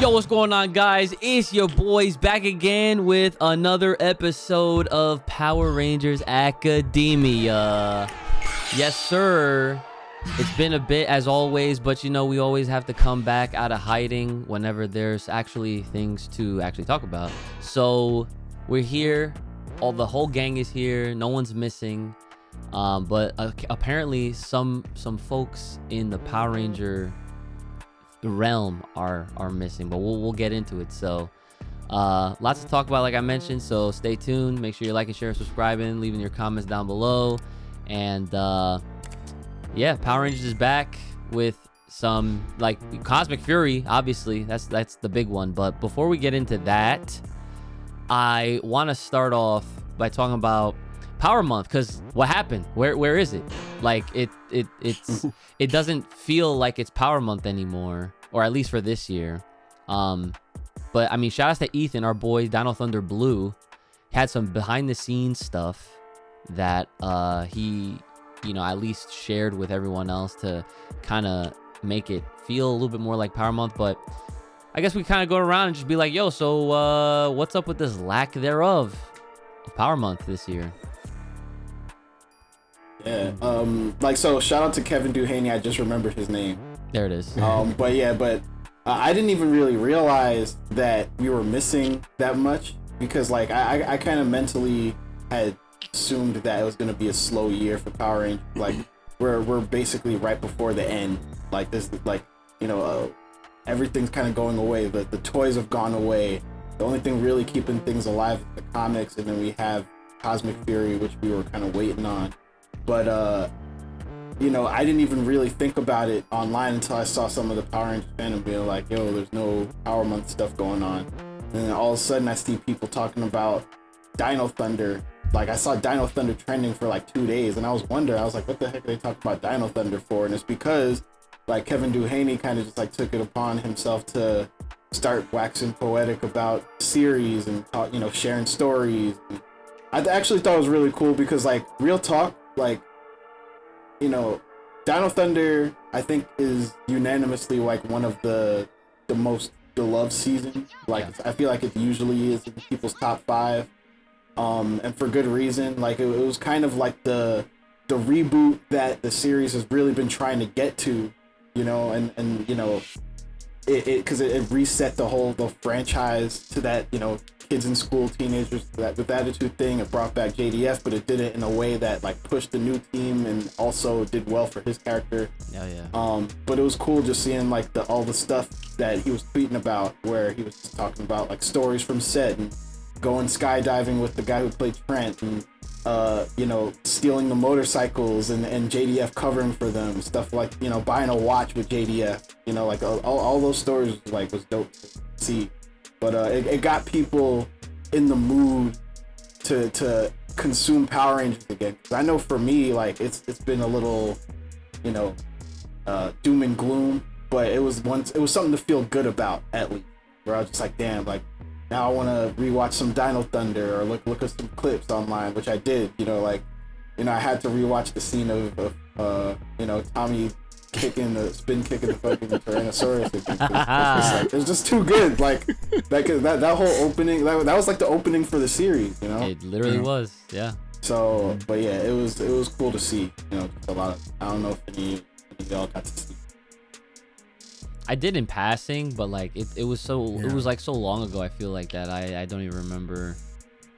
Yo, what's going on, guys? It's your boys back again with another episode of Power Rangers Academia. Yes, sir. It's been a bit as always, but you know, we always have to come back out of hiding whenever there's actually things to actually talk about. So we're here. The whole gang is here. No one's missing. But apparently some folks in the Power Ranger realm are missing, but we'll get into it. So lots to talk about, like I mentioned, so stay tuned. Make sure you liking, sharing, subscribing, leaving your comments down below. And yeah, Power Rangers is back with some like Cosmic Fury, obviously that's the big one. But before we get into that, I want to start off by talking about Power Month, because what happened? Where is it? Like it's it doesn't feel like it's Power Month anymore, or at least for this year. But I mean, shout outs to Ethan, our boy Dino Thunder Blue, had some behind the scenes stuff that he, you know, at least shared with everyone else to kind of make it feel a little bit more like Power Month. But I guess we kind of go around and just be like, yo, so what's up with this lack thereof of Power Month this year? Yeah, like, so shout out to Kevin Duhaney. I just remembered his name. There it is. But I didn't even really realize that we were missing that much, because like I kind of mentally had assumed that it was gonna be a slow year for Power Rangers. Like we're basically right before the end. Like this, like, you know, everything's kind of going away. The toys have gone away. The only thing really keeping things alive is the comics, and then we have Cosmic Fury, which we were kind of waiting on. But you know, I didn't even really think about it online until I saw some of the Power Rangers fandom being like, yo, there's no Power Month stuff going on. And then all of a sudden I see people talking about Dino Thunder. Like, I saw Dino Thunder trending for like 2 days, and I was wondering, I was like, what the heck are they talking about Dino Thunder for? And it's because like Kevin Duhaney kind of just like took it upon himself to start waxing poetic about series and talk, you know, sharing stories. I actually thought it was really cool because, like, real talk, like, you know, Dino Thunder, I think, is unanimously like one of the most beloved seasons. Like, yeah. I feel like it usually is in people's top 5, and for good reason. Like, it was kind of like the reboot that the series has really been trying to get to, you know, and you know, because it reset the franchise to that, you know, kids in school, teenagers, that with attitude thing. It brought back JDF, but it did it in a way that like pushed the new team and also did well for his character. Yeah. But it was cool just seeing like all the stuff that he was tweeting about, where he was just talking about like stories from set and going skydiving with the guy who played Trent, and you know, stealing the motorcycles and JDF covering for them, stuff like, you know, buying a watch with JDF, you know, like all those stories like was dope to see. But it got people in the mood to consume Power Rangers again. 'Cause I know for me, like, it's been a little, you know, doom and gloom, but it was something to feel good about, at least. Where I was just like, damn, like, now I want to rewatch some Dino Thunder or look at some clips online, which I did. You know, like, you know, I had to rewatch the scene of you know, Tommy kicking the fucking Tyrannosaurus. It was just too good. Like that whole opening, that was like the opening for the series, you know. It literally was, yeah. So, but yeah, it was cool to see. You know, just a lot of, I don't know if any of y'all got to see. I did in passing, but like it was so, yeah. It was like so long ago. I feel like that I don't even remember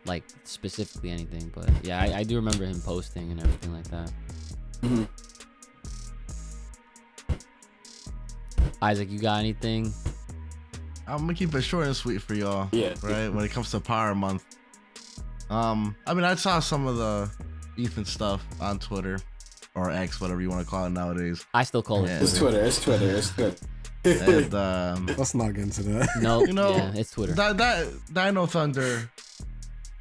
like specifically anything, but yeah, I do remember him posting and everything like that. Mm-hmm. Isaac, you got anything? I'm gonna keep it short and sweet for y'all. Yeah. Right. When it comes to Power Month, I mean, I saw some of the Ethan stuff on Twitter or X, whatever you want to call it nowadays. I still call it. It's Twitter. It's Twitter. And, let's not get into that. No, you know, yeah, it's Twitter. That Dino Thunder,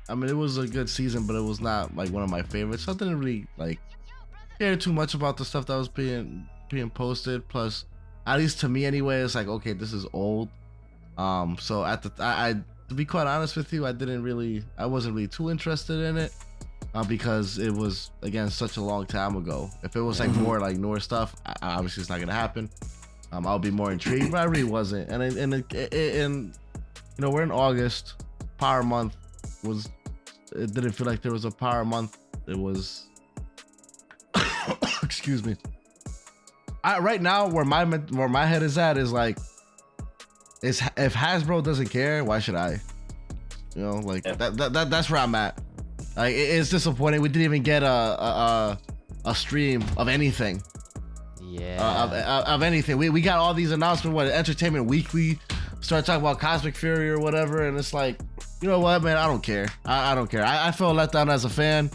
I mean, it was a good season, but it was not like one of my favorites. So I didn't really like care too much about the stuff that was being posted. Plus, at least to me anyway, it's like, okay, this is old. So at I to be quite honest with you, I wasn't really too interested in it, because it was, again, such a long time ago. If it was like more like newer stuff, obviously it's not gonna happen. I'll be more intrigued, but I really wasn't. And we're in August. Power Month was. It didn't feel like there was a Power Month. It was. Excuse me. Right now, where my head is at is like, if Hasbro doesn't care, why should I? That's where I'm at. Like, it's disappointing. We didn't even get a stream of anything. Yeah. Of anything. We got all these announcements. Entertainment Weekly start talking about Cosmic Fury or whatever, and it's like, you know what, man? I don't care. I don't care. I felt let down as a fan.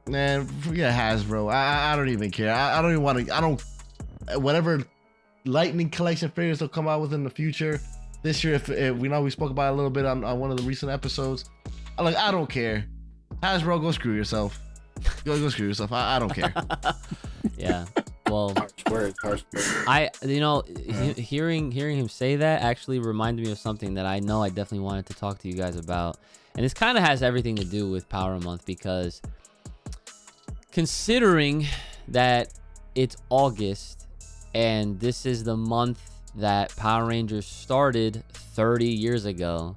Man, forget Hasbro. I don't even care. I don't even want to. Whatever Lightning Collection figures they'll come out with in the future. This year, if we spoke about it a little bit on one of the recent episodes. I don't care. Hasbro, go screw yourself. Go screw yourself. I don't care. Yeah. Well, harsh words. Hearing him say that actually reminded me of something that I know I definitely wanted to talk to you guys about. And this kind of has everything to do with Power Month, because considering that it's August and this is the month that Power Rangers started 30 years ago,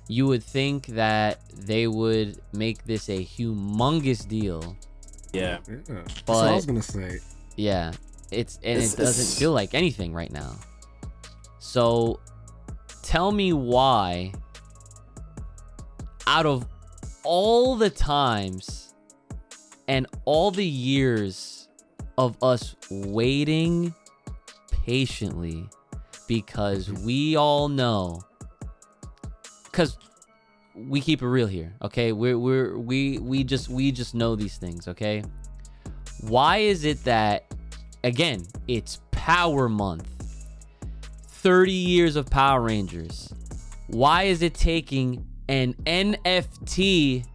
you would think that they would make this a humongous deal. Yeah. That's what I was gonna say. Yeah, it doesn't feel like anything right now. So tell me why, out of all the times and all the years of us waiting patiently, because we all know, because we keep it real here, okay? We just know these things, okay? Why is it that, again, it's Power Month, 30 years of Power Rangers, why is it taking an NFT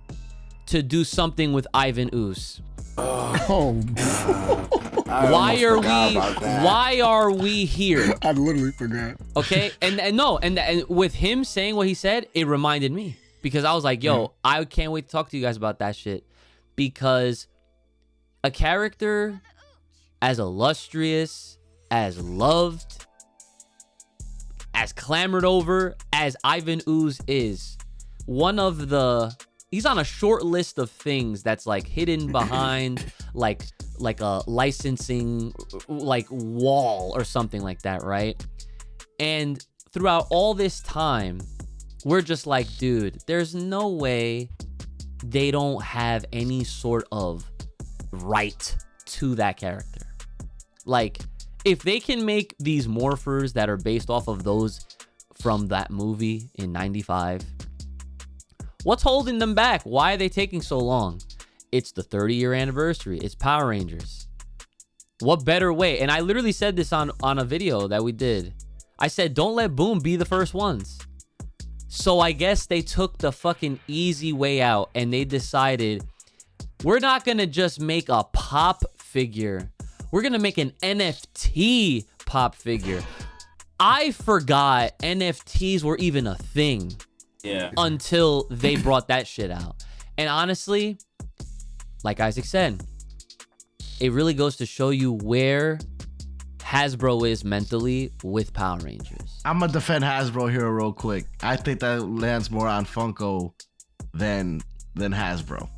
to do something with Ivan Ooze? Oh, Why are we here? I literally forgot. Okay, and with him saying what he said, it reminded me, because I was like, yo, I can't wait to talk to you guys about that shit, because a character as illustrious, as loved, as clamored over as Ivan Ooze is, he's on a short list of things that's like hidden behind like a licensing like wall or something like that, right? And throughout all this time, we're just like, dude, there's no way they don't have any sort of right to that character. Like, if they can make these morphers that are based off of those from that movie in 95, what's holding them back? Why are they taking so long? It's the 30-year anniversary. It's Power Rangers. What better way? And I literally said this on a video that we did. I said, don't let Boom be the first ones. So I guess they took the fucking easy way out, and they decided, we're not going to just make a pop figure. We're going to make an NFT pop figure. I forgot NFTs were even a thing. Yeah. Until they brought that shit out. And honestly, like Isaac said, it really goes to show you where Hasbro is mentally with Power Rangers. I'm gonna defend Hasbro here real quick. I think that lands more on Funko than Hasbro.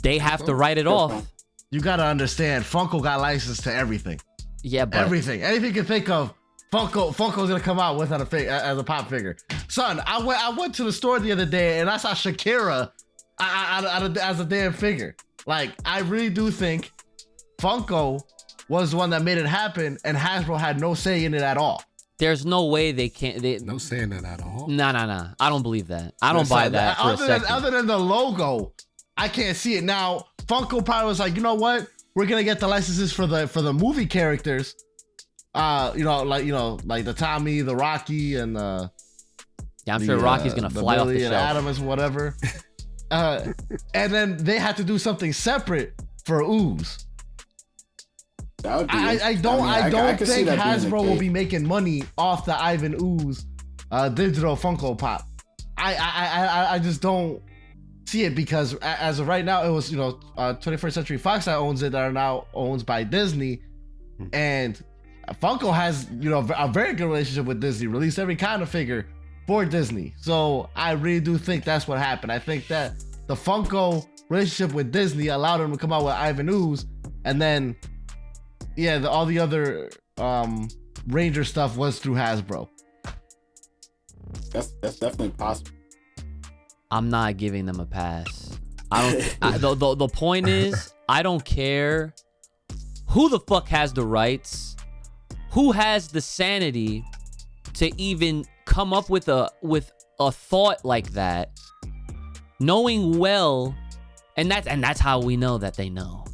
They have to write it off. You gotta understand, Funko got licensed to everything. Yeah, but everything you can think of, Funko's gonna come out with as a pop figure. Son, I went to the store the other day and I saw Shakira as a damn figure. Like, I really do think Funko was the one that made it happen, and Hasbro had no say in it at all. There's no way they can't. No saying that at all. Nah. I don't believe that. I don't buy that for a second. Other than the logo, I can't see it. Now, Funko probably was like, you know what? We're gonna get the licenses for the movie characters. Like the Tommy, the Rocky, and yeah, I'm sure Rocky's gonna fly off the shelf. And Adamus, whatever. And then they had to do something separate for Ooze. I don't think Hasbro will be making money off the Ivan Ooze digital Funko Pop. I just don't see it, because as of right now, it was 21st Century Fox that owns it, that are now owned by Disney. And Funko has, a very good relationship with Disney, released every kind of figure for Disney. So I really do think that's what happened. I think that the Funko relationship with Disney allowed him to come out with Ivan Ooze, and then, all the other Ranger stuff was through Hasbro. That's definitely possible. I'm not giving them a pass. The point is, I don't care who the fuck has the rights, who has the sanity to even come up with a thought like that, knowing well, and that's how we know that they know,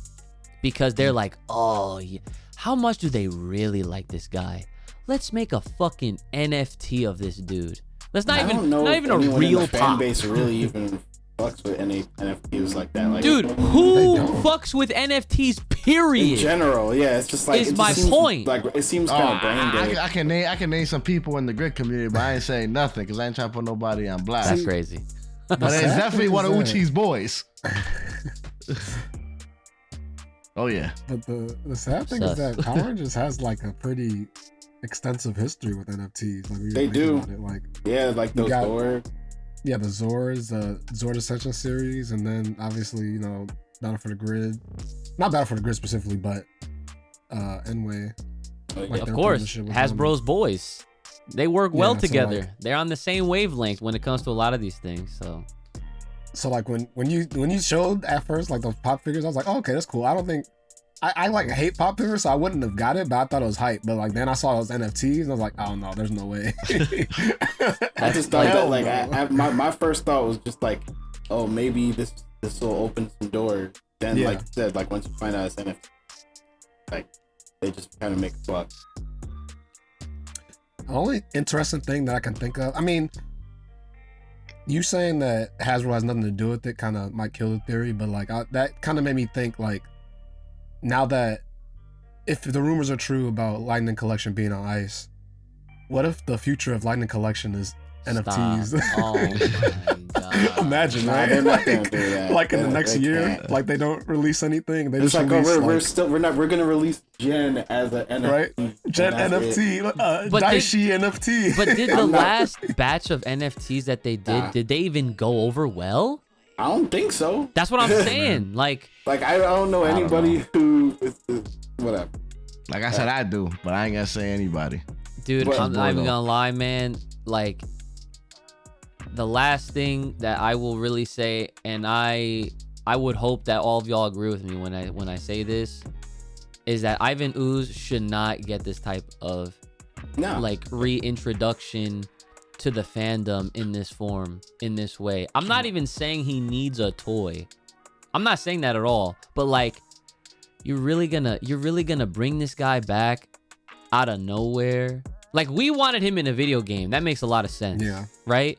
because they're like, oh, yeah, how much do they really like this guy? Let's make a fucking NFT of this dude. Let's not even a real in the fan pop. base really even fucks with NFTs like that. Like, Dude, who fucks with NFTs? Period. In general, yeah, it's just like Is my point. Like it seems kind of brain dead. I can name some people in the grid community, but I ain't saying nothing because I ain't trying to put nobody on blast. That's crazy. But it's definitely one of Uchi's boys. Oh yeah. But the sad thing is that Power Rangers has like a pretty extensive history with NFTs. Like They do. About it. Like Like those Zord. Yeah, the Zords, the Zord Ascension series, and then obviously, Battle for the Grid. Not Battle for the Grid specifically, but Enway. Like, Of course, Hasbro's boys. They work well together. They're on the same wavelength when it comes to a lot of these things. So like when you showed at first like the pop figures, I was like, oh, okay, that's cool. I don't think I like hate pop figures, so I wouldn't have got it, but I thought it was hype. But like then I saw those NFTs and I was like, oh no, there's no way. I just thought that like my first thought was just like, oh, maybe this will open some doors. Then like you said, like once you find out it's NFT, like they just kind of make a buck. The only interesting thing that I can think of, I mean, you saying that Hasbro has nothing to do with it kind of might kill the theory, but like that kind of made me think like, now that if the rumors are true about Lightning Collection being on ice, what if the future of Lightning Collection is NFTs? Oh my god! Imagine, Nah, right? they're not gonna do that. Like in the next They year, can't. like they don't release anything. They It's just like, release, we're gonna release Gen as an NFT. right? Gen and that's it. NFT, But Daishi NFT. But did the last batch of NFTs that they did they even go over well? I don't think so. That's what I'm saying. Like I don't know anybody who whatever. Like I said, I do, but I ain't gonna say anybody. dude, What? I'm not even gonna lie, man. Like the last thing that I will really say, and I would hope that all of y'all agree with me when I say this, is that Ivan Ooze should not get this type of like reintroduction to the fandom in this form, in this way. I'm not even saying he needs a toy. I'm not saying that at all. But like, you're really gonna bring this guy back out of nowhere? Like, we wanted him in a video game. That makes a lot of sense. Yeah. Right?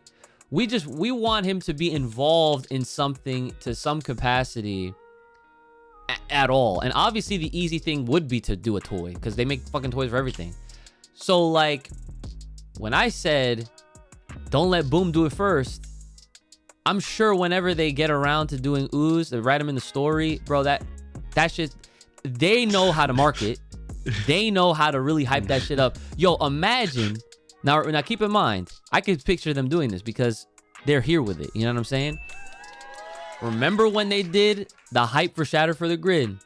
We want him to be involved in something to some capacity at all. And obviously the easy thing would be to do a toy, because they make fucking toys for everything. So like, when I said don't let Boom do it first, I'm sure whenever they get around to doing Ooze, they write him in the story, bro, that shit, they know how to market. They know how to really hype that shit up. Yo, imagine, now keep in mind, I could picture them doing this because they're here with it. You know what I'm saying? Remember when they did the hype for Shatter for the Grid,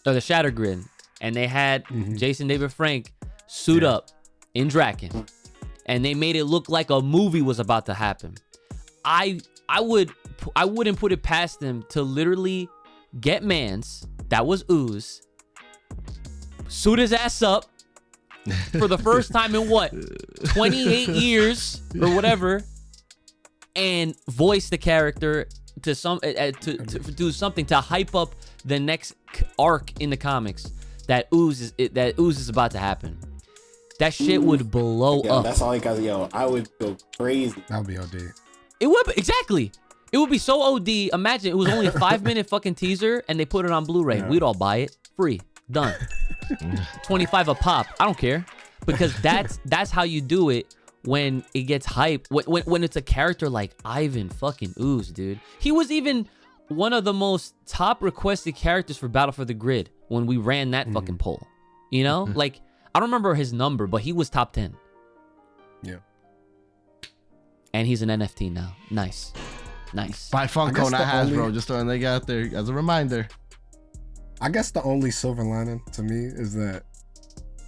or the Shatter Grid, and they had Jason David Frank suit up in Draken, and they made it look like a movie was about to happen. I wouldn't put it past them to literally get Mans, that was Ooze, suit his ass up for the first time in what, 28 years or whatever, and voice the character to do something to hype up the next arc in the comics that Ooze is about to happen. That shit would blow up. That's all I got. Yo, I would go crazy. That would be OD. It would be, exactly. It would be so OD. Imagine it was only a 5-minute fucking teaser and they put it on Blu-ray. Yeah. We'd all buy it. Free. Done. 25 a pop. I don't care. Because that's how you do it when it gets hype. When it's a character like Ivan fucking Ooze, dude. He was even one of the most top requested characters for Battle for the Grid when we ran that fucking poll. You know, like I don't remember his number, but he was top 10. Yeah. And he's an NFT now. Nice. Buy Funko, guess not the Hasbro. only- Just throwing that out there as a reminder. I guess the only silver lining to me is that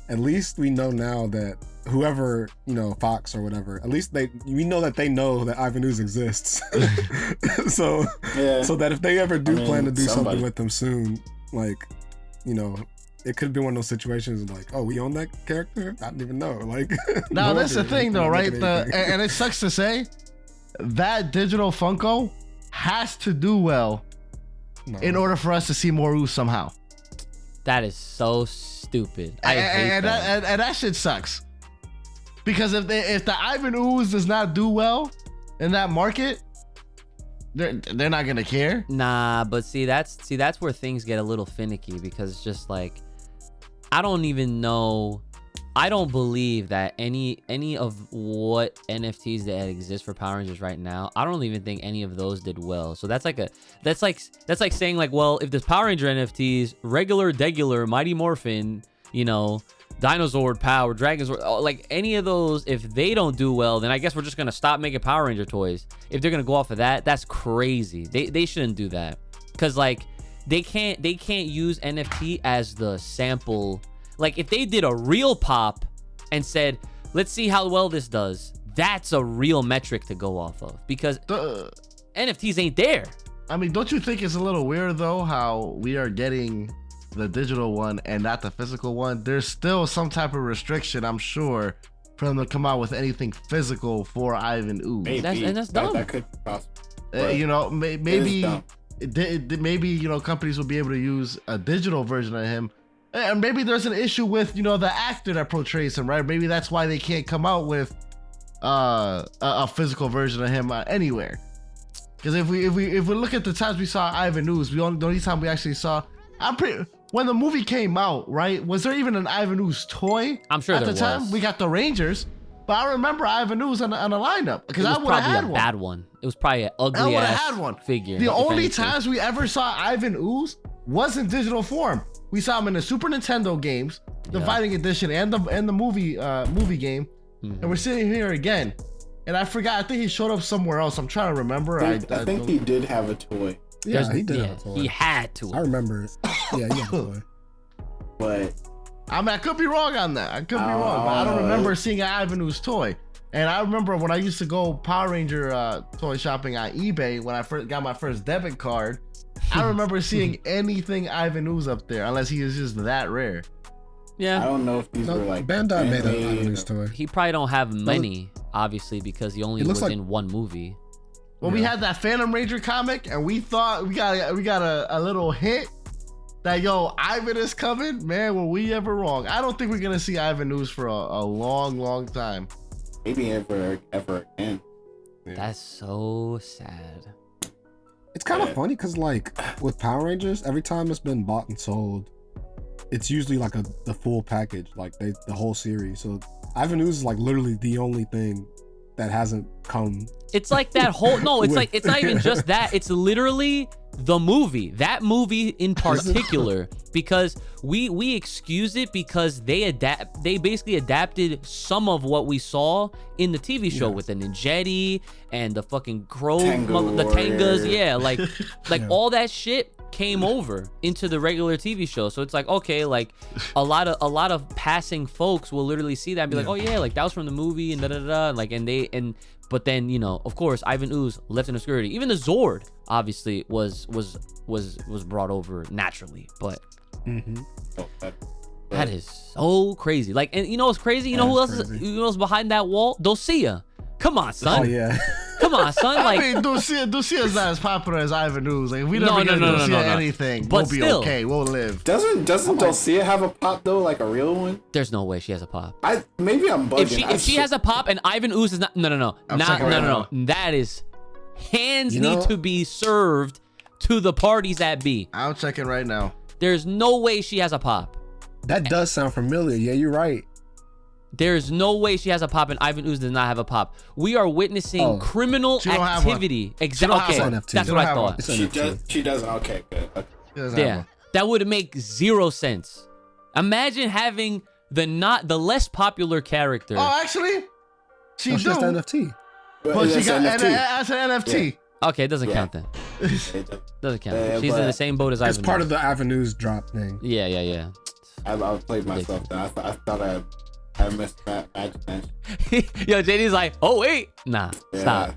at least we know now that whoever, Fox or whatever, at least we know that they know that Ivan Ooze exists. so that if they ever do plan to do something with them soon, like, it could be one of those situations like, oh, we own that character? I didn't even know. Like, Now, that's the thing though, right? anything. And it sucks to say, that digital Funko has to do well No. in order for us to see more Ooze somehow. That is so stupid. I hate that. And that shit sucks. Because if the Ivan Ooze does not do well in that market, they're not gonna care. Nah, but that's where things get a little finicky, because it's just like, I don't even know. I don't believe that any of what NFTs that exist for Power Rangers right now, I don't even think any of those did well. So that's like saying like, well, if there's Power Ranger NFTs, regular, degular, Mighty Morphin, Dinosaur Power, Dragonzord, like any of those, if they don't do well, then I guess we're just gonna stop making Power Ranger toys. If they're gonna go off of that, that's crazy. They shouldn't do that, because like they can't use NFT as the sample. Like if they did a real pop and said, let's see how well this does, that's a real metric to go off of, because NFTs ain't there. I mean, don't you think it's a little weird though how we are getting the digital one and not the physical one? There's still some type of restriction, I'm sure, for them to come out with anything physical for Ivan Ooze. Maybe. That's dumb. That could be possible. Maybe companies will be able to use a digital version of him. And maybe there's an issue with the actor that portrays him, right? Maybe that's why they can't come out with a physical version of him anywhere. Because if we look at the times we saw Ivan Ooze, the only time we actually saw, when the movie came out, right? Was there even an Ivan Ooze toy? I'm sure at there the time. was. We got the Rangers, but I remember Ivan Ooze on a lineup because I It was would have probably had a one. bad one. It was probably an ugly I would have ass had one. figure. The if only anything. times we ever saw Ivan Ooze was in digital form. We saw him in the Super Nintendo games, the Yeah. Fighting Edition, and the movie game. And we're sitting here again, and I forgot. I think he showed up somewhere else. I'm trying to remember. I think he did have a toy, Yeah, he did have a toy. He had to. I remember it. Yeah, he had a toy. but I mean, I could be wrong on that. I could be wrong, but I don't remember seeing an Ivan Ooze toy. And I remember when I used to go Power Ranger toy shopping on eBay when I first got my first debit card. I remember seeing anything Ivan Ooze up there, unless he is just that rare. I Yeah. don't know if these No, were like Bandai made an handmade Ivan Ooze toy. He probably don't have many, obviously, because he only It looks was like- in one movie. When we Yeah. had that Phantom Ranger comic, and we thought we got a little hint that Ivan is coming. Man, were we ever wrong? I don't think we're gonna see Ivan Ooze for a long time. maybe ever again. That's so sad. It's kind of funny because, like, with Power Rangers, every time it's been bought and sold, it's usually like the full package, like the whole series. So Ivan Ooze is like literally the only thing that hasn't come. It's like that whole no, it's With- like it's not even just that. It's literally the movie. That movie in particular, because we excuse it because they basically adapted some of what we saw in the TV show with the Ninjetti and the fucking crow, Tengu the Tengas, Warrior. yeah, like Yeah. all that shit came over into the regular TV show. So it's like, okay, like a lot of passing folks will literally see that and be like, oh yeah, like that was from the movie and da da da, like but then of course Ivan Ooze left in obscurity. Even the Zord obviously was brought over naturally, but Oh, that is so crazy. Like, and you know what's crazy? You know who else is crazy. behind that wall? Dosia. Come on, son. Oh yeah. Come on, son. Like, I mean, Dulcia's not as popular as Ivan Ooze. Like, if we never get no, Dulcia no. anything, But we'll be still. okay. We'll live. Doesn't Dulcia have a pop though, like a real one? there's no way she has a pop. Maybe I'm bugging. If she has a pop and Ivan Ooze is not, no, I'm not checking right no. That is hands You need know- to be served to the parties that be. I'm checking right now. There's no way she has a pop. That does sound familiar. Yeah, you're right. There's no way she has a pop and Ivan Ooze does not have a pop. We are witnessing Oh. criminal She don't have one. activity. She Exactly. don't have Okay, one. that's She what don't I have one. thought. It's She NFT. does. She doesn't. Okay, good. Okay. She doesn't have Yeah, one. that would make zero sense. Imagine having the less popular character. Oh, actually, she She has the do. NFT. But she That's got NFT. as an NFT. Okay, it doesn't Yeah. count then. Doesn't count. Yeah, She's in but the same boat as It's Ivan. part of the Avenues drop thing. Yeah. I played myself. Then I thought I missed that match. Yo, JD's like, oh wait, nah, Yeah.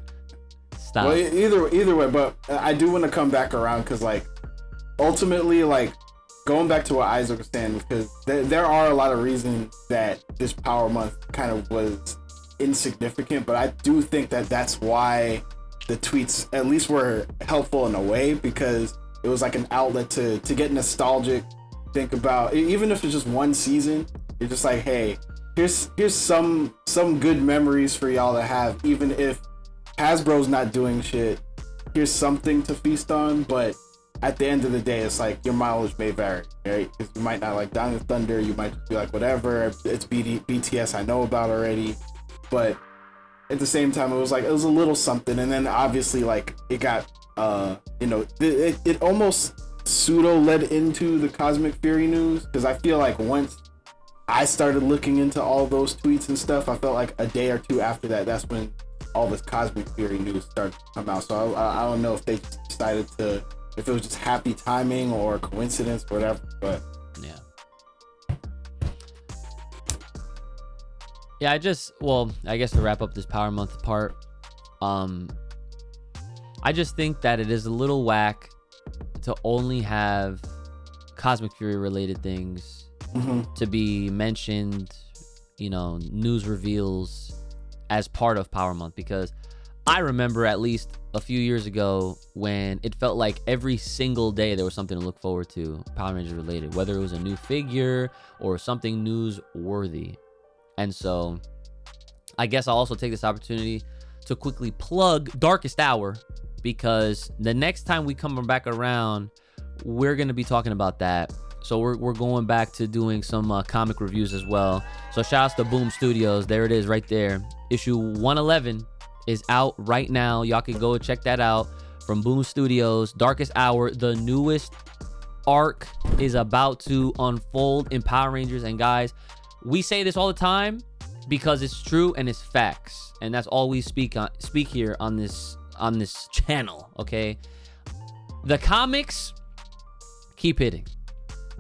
stop. Well, either way, but I do want to come back around because like ultimately, like going back to what Isaac was saying, because there are a lot of reasons that this Power Month kind of was insignificant, but I do think that that's why the tweets at least were helpful in a way, because it was like an outlet to get nostalgic, think about, even if it's just one season, you're just like, hey, here's some good memories for y'all to have, even if Hasbro's not doing shit, here's something to feast on. But at the end of the day, it's like your mileage may vary, right? Because you might not like Down with Thunder, you might just be like, whatever, it's BTS I know about already. But at the same time, it was a little something. And then obviously, like, it got it almost pseudo led into the Cosmic Fury news, because I feel like once I started looking into all those tweets and stuff, I felt like a day or two after that, that's when all this Cosmic Fury news started to come out. So I don't know if they decided to, if it was just happy timing or coincidence or whatever, but Yeah. Yeah, I guess to wrap up this Power Month part, I just think that it is a little whack to only have Cosmic Fury related things to be mentioned, news reveals as part of Power Month, because I remember at least a few years ago when it felt like every single day there was something to look forward to Power Rangers related, whether it was a new figure or something newsworthy. And so I guess I'll also take this opportunity to quickly plug Darkest Hour, because the next time we come back around, we're going to be talking about that. So we're going back to doing some comic reviews as well. So shout outs to Boom Studios. There it is right there. Issue 111 is out right now. Y'all can go check that out from Boom Studios. Darkest Hour, the newest arc is about to unfold in Power Rangers. And guys, we say this all the time because it's true and it's facts. And that's all we speak here on this channel, okay? The comics keep hitting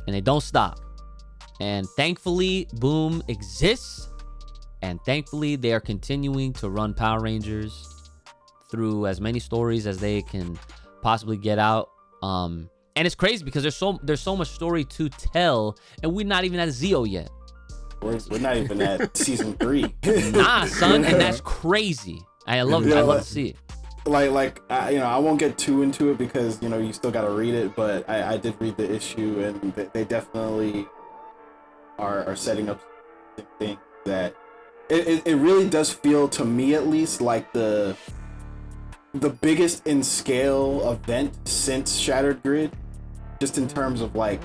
and they don't stop. And thankfully, Boom exists. And thankfully, they are continuing to run Power Rangers through as many stories as they can possibly get out. And it's crazy because there's so much story to tell, and we're not even at Zeo yet. We're not even at season 3. Nah, son, and that's crazy. I love to see it. I won't get too into it because you still got to read it, but I did read the issue, and they definitely are setting up things that it really does feel, to me at least, like the biggest in scale event since Shattered Grid, just in terms of like,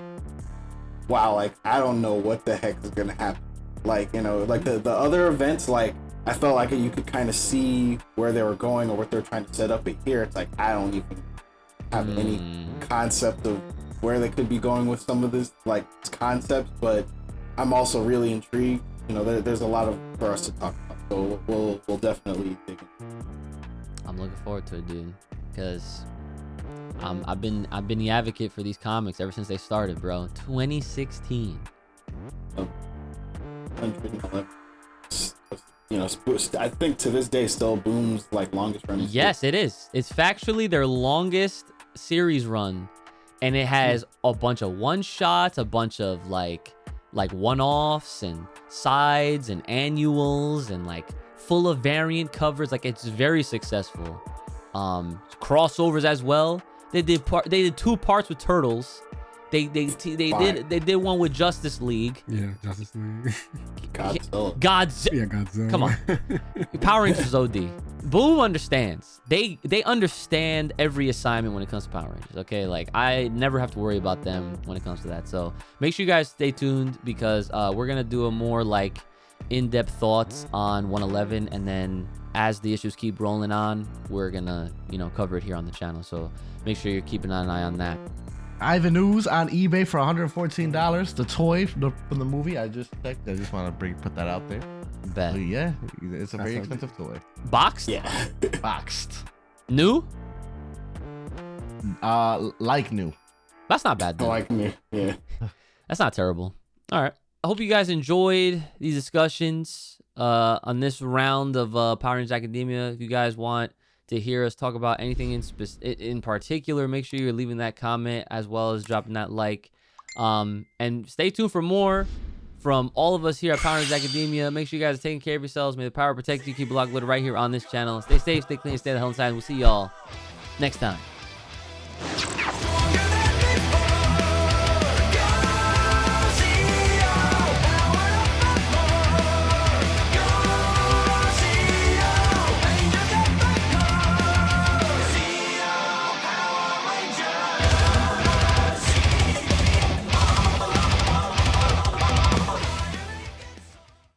wow, like I don't know what the heck is gonna happen. Like, like the other events, like I felt like you could kind of see where they were going or what they're trying to set up. But here, it's like I don't even have any concept of where they could be going with some of this concepts. But I'm also really intrigued. There's a lot for us to talk about, so we'll definitely dig in. I'm looking forward to it, dude, because I've been the advocate for these comics ever since they started, bro. 2016. 111. I think to this day still Boom's longest running. Yes, it is. It's factually their longest series run, and it has a bunch of one shots, a bunch of like one-offs and sides and annuals and full of variant covers. It's very successful. Crossovers as well. They did 2 parts with Turtles. They did one with Justice League. Yeah, Justice League. Godzilla. Yeah, Godzilla. Come on. Power Rangers OD. Boom understands. They understand every assignment when it comes to Power Rangers. Okay, I never have to worry about them when it comes to that. So make sure you guys stay tuned, because we're gonna do a more in-depth thoughts on 111, and then as the issues keep rolling on, we're gonna cover it here on the channel. So make sure you're keeping an eye on that. Ivan Ooze on eBay for $114. The toy from the movie. I just checked. I just want to put that out there. Bet. But yeah, it's a very expensive toy. Boxed? Yeah. Boxed. New? Like new. That's not bad, though. Like me. Yeah. That's not terrible. All right. I hope you guys enjoyed these discussions on this round of Power Rangers Academia. If you guys want to hear us talk about anything in particular, make sure you're leaving that comment as well as dropping that like. And stay tuned for more from all of us here at Power Rangers Academia. Make sure you guys are taking care of yourselves. May the power protect you. Keep it locked right here on this channel. Stay safe, stay clean, stay the hell inside. We'll see y'all next time.